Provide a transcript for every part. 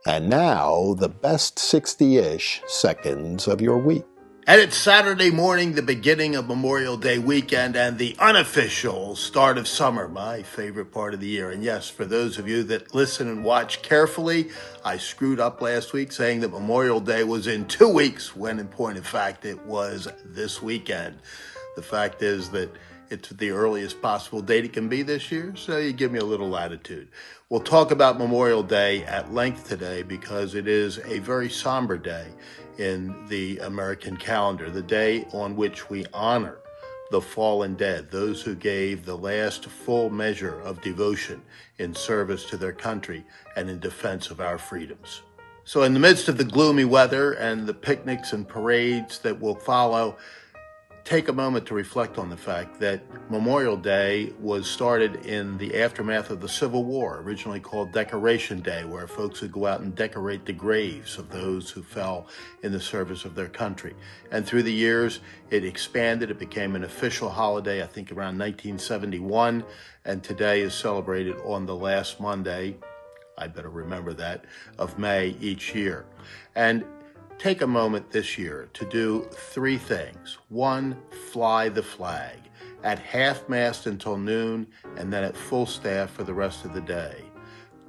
And now, the best 60-ish seconds of your week. And it's Saturday morning, the beginning of Memorial Day weekend and the unofficial start of summer, my favorite part of the year. And yes, for those of you that listen and watch carefully, I screwed up last week saying that Memorial Day was in 2 weeks, when in point of fact, it was this weekend. The fact is that it's the earliest possible date it can be this year, so you give me a little latitude. We'll talk about Memorial Day at length today because it is a very somber day in the American calendar, the day on which we honor the fallen dead, those who gave the last full measure of devotion in service to their country and in defense of our freedoms. So in the midst of the gloomy weather and the picnics and parades that will follow, take a moment to reflect on the fact that Memorial Day was started in the aftermath of the Civil War, originally called Decoration Day, where folks would go out and decorate the graves of those who fell in the service of their country. And through the years, it expanded. It became an official holiday, I think around 1971, and today is celebrated on the last Monday, I better remember that, of May each year. And take a moment this year to do 3 things. 1, fly the flag at half-mast until noon and then at full staff for the rest of the day.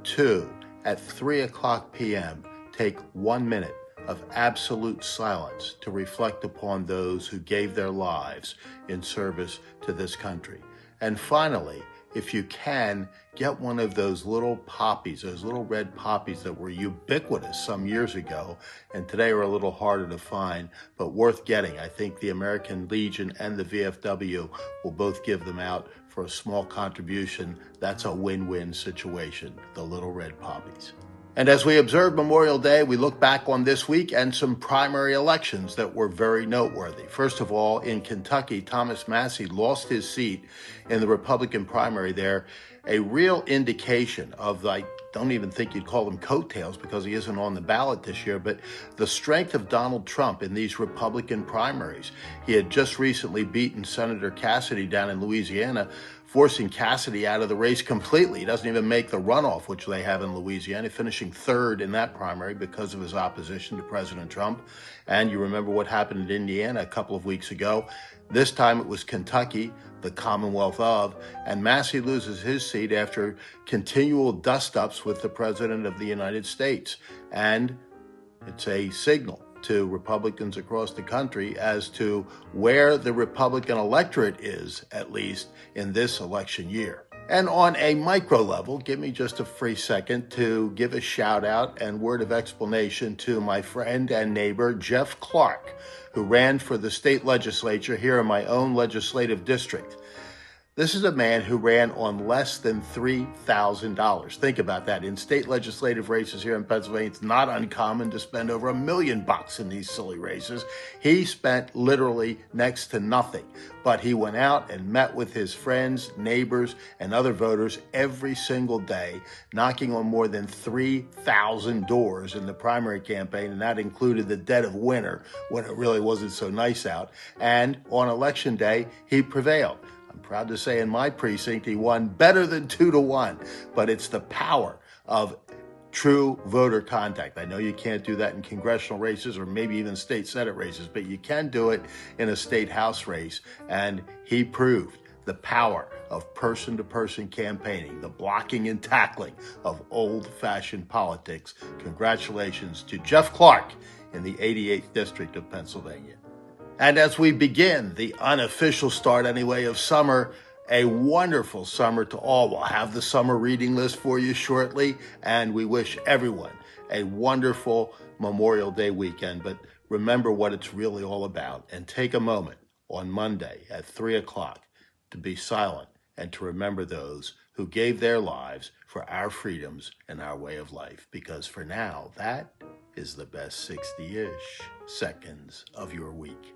2, at 3 o'clock p.m., take 1 minute of absolute silence to reflect upon those who gave their lives in service to this country. And finally, if you can, get one of those little poppies, those little red poppies that were ubiquitous some years ago and today are a little harder to find, but worth getting. I think the American Legion and the VFW will both give them out for a small contribution. That's a win-win situation, the little red poppies. And as we observe Memorial Day, we look back on this week and some primary elections that were very noteworthy. First of all, in Kentucky, Thomas Massie lost his seat in the Republican primary there, a real indication of, I don't even think you'd call them coattails because he isn't on the ballot this year, but the strength of Donald Trump in these Republican primaries. He had just recently beaten Senator Cassidy down in Louisiana, forcing Cassidy out of the race completely. He doesn't even make the runoff, which they have in Louisiana, finishing 3rd in that primary because of his opposition to President Trump. And you remember what happened in Indiana a couple of weeks ago. This time it was Kentucky, the Commonwealth of, and Massie loses his seat after continual dust-ups with the President of the United States. And it's a signal to Republicans across the country as to where the Republican electorate is, at least in this election year. And on a micro level, give me just a free second to give a shout out and word of explanation to my friend and neighbor, Jeff Clark, who ran for the state legislature here in my own legislative district. This is a man who ran on less than $3,000. Think about that. In state legislative races here in Pennsylvania, it's not uncommon to spend over $1 million in these silly races. He spent literally next to nothing, but he went out and met with his friends, neighbors, and other voters every single day, knocking on more than 3,000 doors in the primary campaign, and that included the dead of winter when it really wasn't so nice out. And on election day, he prevailed. I'm proud to say in my precinct, he won better than 2-1, but it's the power of true voter contact. I know you can't do that in congressional races or maybe even state Senate races, but you can do it in a state House race. And he proved the power of person-to-person campaigning, the blocking and tackling of old-fashioned politics. Congratulations to Jeff Clark in the 88th District of Pennsylvania. And as we begin the unofficial start anyway of summer, a wonderful summer to all. We'll have the summer reading list for you shortly, and we wish everyone a wonderful Memorial Day weekend. But remember what it's really all about, and take a moment on Monday at 3 o'clock to be silent and to remember those who gave their lives for our freedoms and our way of life. Because for now, that is the best 60-ish seconds of your week.